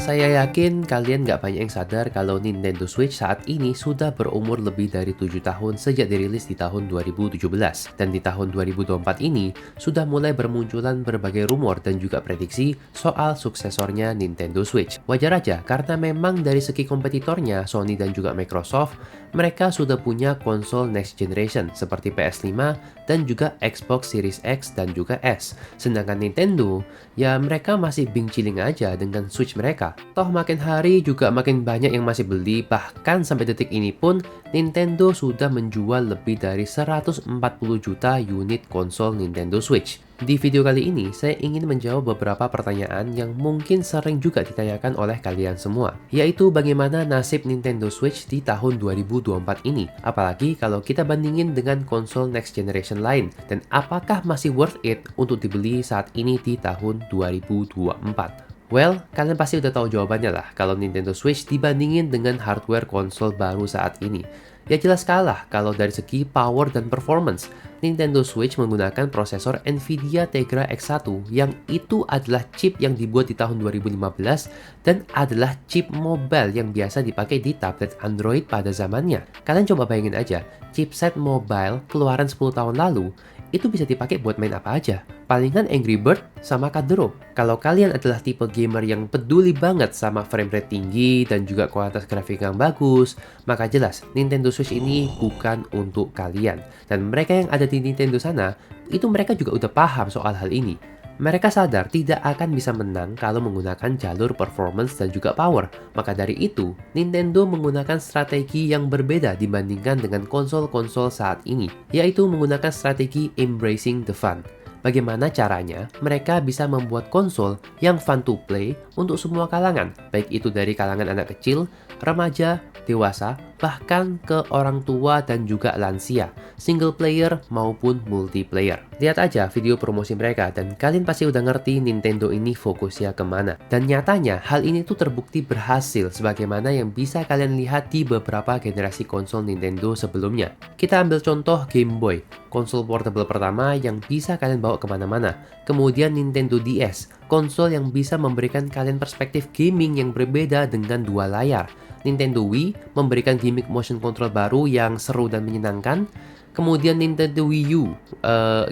Saya yakin kalian nggak banyak yang sadar kalau Nintendo Switch saat ini sudah berumur lebih dari 7 tahun sejak dirilis di tahun 2017. Dan di tahun 2024 ini, sudah mulai bermunculan berbagai rumor dan juga prediksi soal suksesornya Nintendo Switch. Wajar aja, karena memang dari segi kompetitornya, Sony dan juga Microsoft, mereka sudah punya konsol next generation seperti PS5 dan juga Xbox Series X dan juga S. Sedangkan Nintendo, ya mereka masih bing-ciling aja dengan Switch mereka. Toh makin hari juga makin banyak yang masih beli, bahkan sampai detik ini pun Nintendo sudah menjual lebih dari 140 juta unit konsol Nintendo Switch. Di video kali ini, saya ingin menjawab beberapa pertanyaan yang mungkin sering juga ditanyakan oleh kalian semua, yaitu bagaimana nasib Nintendo Switch di tahun 2024 ini, apalagi kalau kita bandingin dengan konsol next generation lain, dan apakah masih worth it untuk dibeli saat ini di tahun 2024. Well, kalian pasti udah tahu jawabannya lah kalau Nintendo Switch dibandingin dengan hardware konsol baru saat ini. Ya jelas kalah kalau dari segi power dan performance. Nintendo Switch menggunakan prosesor Nvidia Tegra X1 yang itu adalah chip yang dibuat di tahun 2015 dan adalah chip mobile yang biasa dipakai di tablet Android pada zamannya. Kalian coba bayangin aja, chipset mobile keluaran 10 tahun lalu itu bisa dipakai buat main apa aja. Palingan Angry Bird sama Kadro. Kalau kalian adalah tipe gamer yang peduli banget sama frame rate tinggi dan juga kualitas grafik yang bagus, maka jelas Nintendo Switch ini bukan untuk kalian. Dan mereka yang ada di Nintendo sana, itu mereka juga udah paham soal hal ini. Mereka sadar tidak akan bisa menang kalau menggunakan jalur performance dan juga power. Maka dari itu, Nintendo menggunakan strategi yang berbeda dibandingkan dengan konsol-konsol saat ini, yaitu menggunakan strategi embracing the fun. Bagaimana caranya mereka bisa membuat konsol yang fun to play untuk semua kalangan, baik itu dari kalangan anak kecil, remaja, dewasa, bahkan ke orang tua dan juga lansia, single player maupun multiplayer. Lihat aja video promosi mereka dan kalian pasti udah ngerti Nintendo ini fokusnya kemana. Dan nyatanya hal ini tuh terbukti berhasil sebagaimana yang bisa kalian lihat di beberapa generasi konsol Nintendo sebelumnya. Kita ambil contoh Game Boy, konsol portable pertama yang bisa kalian bawa kemana-mana. Kemudian Nintendo DS, konsol yang bisa memberikan kalian perspektif gaming yang berbeda dengan dua layar. Nintendo Wii memberikan gimmick motion control baru yang seru dan menyenangkan. Kemudian Nintendo Wii U,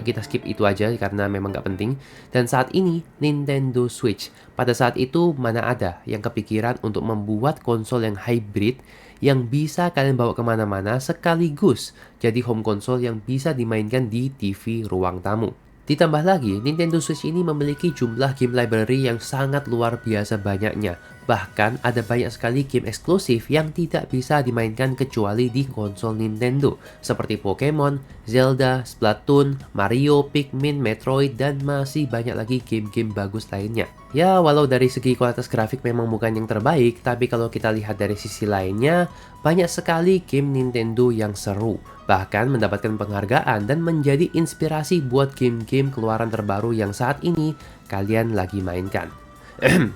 kita skip itu aja karena memang nggak penting. Dan saat ini Nintendo Switch. Pada saat itu mana ada yang kepikiran untuk membuat konsol yang hybrid yang bisa kalian bawa kemana-mana sekaligus jadi home console yang bisa dimainkan di TV ruang tamu. Ditambah lagi, Nintendo Switch ini memiliki jumlah game library yang sangat luar biasa banyaknya. Bahkan ada banyak sekali game eksklusif yang tidak bisa dimainkan kecuali di konsol Nintendo, seperti Pokemon, Zelda, Splatoon, Mario, Pikmin, Metroid, dan masih banyak lagi game-game bagus lainnya. Ya, walau dari segi kualitas grafik memang bukan yang terbaik, tapi kalau kita lihat dari sisi lainnya, banyak sekali game Nintendo yang seru, bahkan mendapatkan penghargaan dan menjadi inspirasi buat game-game keluaran terbaru yang saat ini kalian lagi mainkan.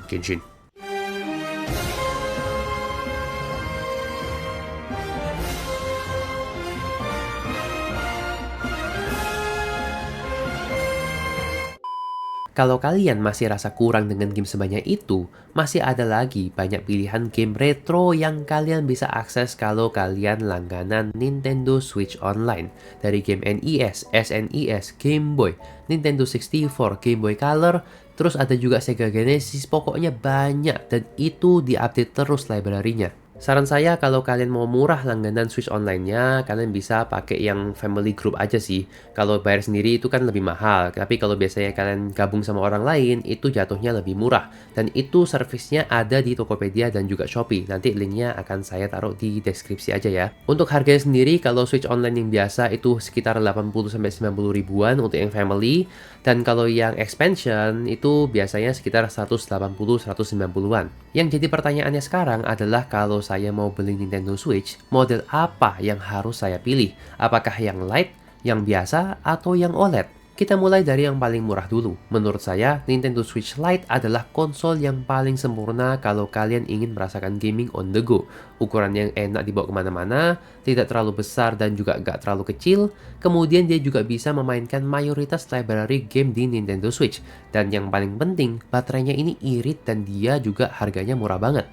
Genshin. Kalau kalian masih rasa kurang dengan game sebanyak itu, masih ada lagi banyak pilihan game retro yang kalian bisa akses kalau kalian langganan Nintendo Switch Online. Dari game NES, SNES, Game Boy, Nintendo 64, Game Boy Color, terus ada juga Sega Genesis, pokoknya banyak dan itu diupdate terus library-nya. Saran saya kalau kalian mau murah langganan Switch Online-nya, kalian bisa pakai yang family group aja sih. Kalau bayar sendiri itu kan lebih mahal, tapi kalau biasanya kalian gabung sama orang lain, itu jatuhnya lebih murah. Dan itu servisnya ada di Tokopedia dan juga Shopee. Nanti linknya akan saya taruh di deskripsi aja ya. Untuk harganya sendiri, kalau Switch Online yang biasa itu sekitar 80-90 ribuan untuk yang family. Dan kalau yang expansion itu biasanya sekitar 180-190-an. Yang jadi pertanyaannya sekarang adalah kalau saya mau beli Nintendo Switch, model apa yang harus saya pilih? Apakah yang Lite, yang biasa, atau yang OLED? Kita mulai dari yang paling murah dulu. Menurut saya, Nintendo Switch Lite adalah konsol yang paling sempurna kalau kalian ingin merasakan gaming on the go. Ukuran yang enak dibawa kemana-mana, tidak terlalu besar dan juga nggak terlalu kecil. Kemudian dia juga bisa memainkan mayoritas library game di Nintendo Switch. Dan yang paling penting, baterainya ini irit dan dia juga harganya murah banget.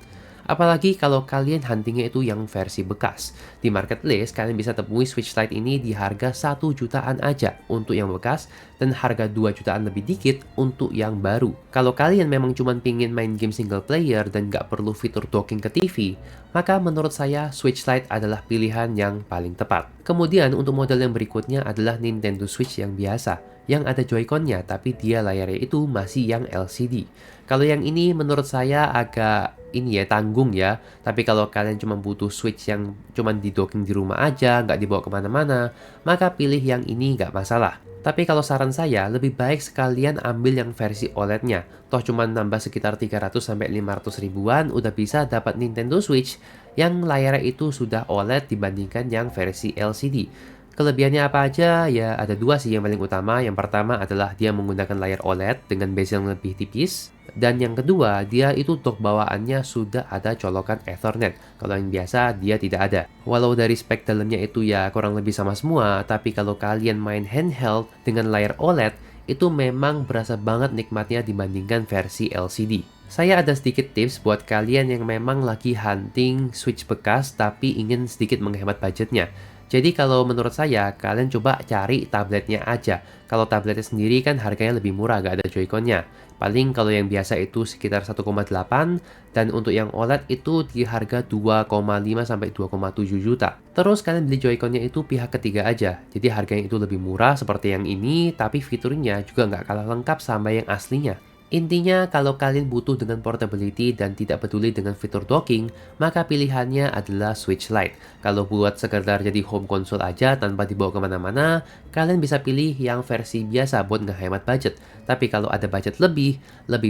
Apalagi kalau kalian huntingnya itu yang versi bekas. Di marketplace, kalian bisa temui Switch Lite ini di harga 1 jutaan aja untuk yang bekas dan harga 2 jutaan lebih dikit untuk yang baru. Kalau kalian memang cuma pingin main game single player dan nggak perlu fitur docking ke TV, maka menurut saya Switch Lite adalah pilihan yang paling tepat. Kemudian untuk model yang berikutnya adalah Nintendo Switch yang biasa, yang ada Joy-Con-nya tapi dia layarnya itu masih yang LCD. Kalau yang ini menurut saya agak tanggung ya. Tapi kalau kalian cuma butuh Switch yang cuma di-docking di rumah aja, nggak dibawa kemana-mana, maka pilih yang ini nggak masalah. Tapi kalau saran saya, lebih baik sekalian ambil yang versi OLED-nya. Toh cuma nambah sekitar 300-500 ribuan udah bisa dapat Nintendo Switch yang layarnya itu sudah OLED dibandingkan yang versi LCD. Kelebihannya apa aja? Ya ada dua sih yang paling utama. Yang pertama adalah dia menggunakan layar OLED dengan bezel yang lebih tipis. Dan yang kedua, dia itu dock bawaannya sudah ada colokan Ethernet. Kalau yang biasa, dia tidak ada. Walau dari spek dalamnya itu ya kurang lebih sama semua, tapi kalau kalian main handheld dengan layar OLED, itu memang berasa banget nikmatnya dibandingkan versi LCD. Saya ada sedikit tips buat kalian yang memang lagi hunting Switch bekas tapi ingin sedikit menghemat budgetnya. Jadi kalau menurut saya, kalian coba cari tabletnya aja. Kalau tabletnya sendiri kan harganya lebih murah, gak ada Joy-Con-nya. Paling kalau yang biasa itu sekitar 1,8, dan untuk yang OLED itu di harga 2,5-2,7 juta. Terus kalian beli Joy-Con-nya itu pihak ketiga aja. Jadi harganya itu lebih murah seperti yang ini, tapi fiturnya juga nggak kalah lengkap sama yang aslinya. Intinya, kalau kalian butuh dengan portability dan tidak peduli dengan fitur docking, maka pilihannya adalah Switch Lite. Kalau buat sekedar jadi home console aja tanpa dibawa kemana-mana, kalian bisa pilih yang versi biasa buat ngehemat budget. Tapi kalau ada budget lebih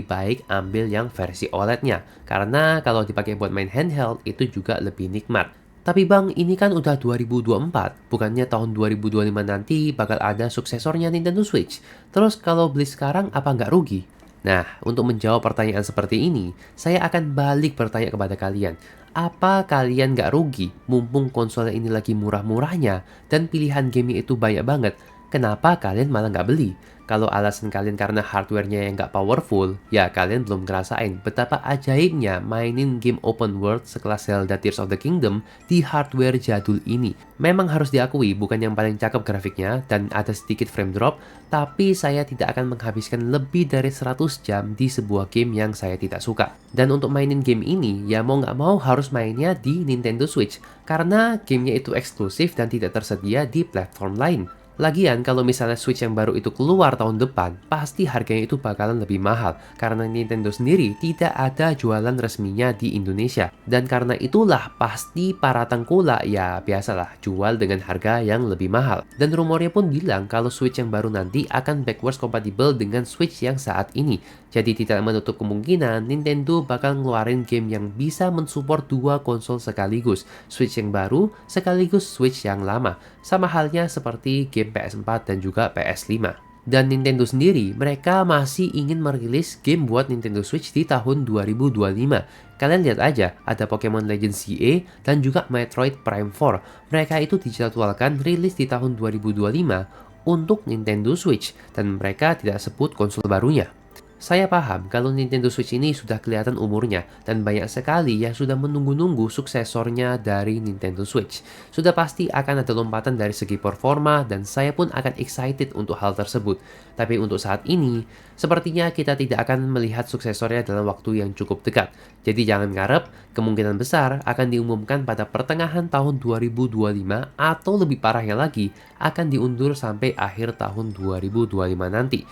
baik ambil yang versi OLED-nya. Karena kalau dipakai buat main handheld, itu juga lebih nikmat. Tapi bang, ini kan udah 2024, bukannya tahun 2025 nanti bakal ada suksesornya Nintendo Switch. Terus kalau beli sekarang apa nggak rugi? Nah, untuk menjawab pertanyaan seperti ini, saya akan balik bertanya kepada kalian. Apa kalian nggak rugi mumpung konsolnya ini lagi murah-murahnya dan pilihan gaming itu banyak banget? Kenapa kalian malah nggak beli? Kalau alasan kalian karena hardware-nya yang nggak powerful, ya kalian belum ngerasain betapa ajaibnya mainin game open world sekelas Zelda Tears of the Kingdom di hardware jadul ini. Memang harus diakui bukan yang paling cakep grafiknya dan ada sedikit frame drop, tapi saya tidak akan menghabiskan lebih dari 100 jam di sebuah game yang saya tidak suka. Dan untuk mainin game ini, ya mau nggak mau harus mainnya di Nintendo Switch, karena gamenya itu eksklusif dan tidak tersedia di platform lain. Lagian kalau misalnya Switch yang baru itu keluar tahun depan, pasti harganya itu bakalan lebih mahal karena Nintendo sendiri tidak ada jualan resminya di Indonesia. Dan karena itulah pasti para tengkulak ya biasalah jual dengan harga yang lebih mahal. Dan rumornya pun bilang kalau Switch yang baru nanti akan backwards compatible dengan Switch yang saat ini. Jadi tidak menutup kemungkinan Nintendo bakal ngeluarin game yang bisa mensupport dua konsol sekaligus, Switch yang baru sekaligus Switch yang lama. Sama halnya seperti game PS4 dan juga PS5. Dan Nintendo sendiri, mereka masih ingin merilis game buat Nintendo Switch di tahun 2025. Kalian lihat aja, ada Pokemon Legends CA dan juga Metroid Prime 4. Mereka itu dijadwalkan rilis di tahun 2025 untuk Nintendo Switch, dan mereka tidak sebut konsol barunya. Saya paham kalau Nintendo Switch ini sudah kelihatan umurnya dan banyak sekali yang sudah menunggu-nunggu suksesornya dari Nintendo Switch. Sudah pasti akan ada lompatan dari segi performa dan saya pun akan excited untuk hal tersebut. Tapi untuk saat ini, sepertinya kita tidak akan melihat suksesornya dalam waktu yang cukup dekat. Jadi jangan ngarep, kemungkinan besar akan diumumkan pada pertengahan tahun 2025 atau lebih parahnya lagi akan diundur sampai akhir tahun 2025 nanti.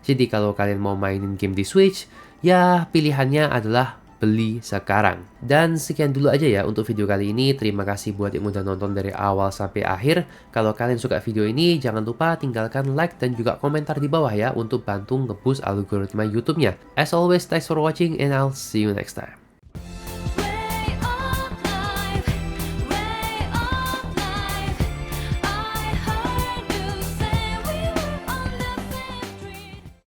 Jadi kalau kalian mau mainin game di Switch, ya pilihannya adalah beli sekarang. Dan sekian dulu aja ya untuk video kali ini. Terima kasih buat yang udah nonton dari awal sampai akhir. Kalau kalian suka video ini, jangan lupa tinggalkan like dan juga komentar di bawah ya untuk bantu nge-boost algoritma YouTube-nya. As always, thanks for watching and I'll see you next time.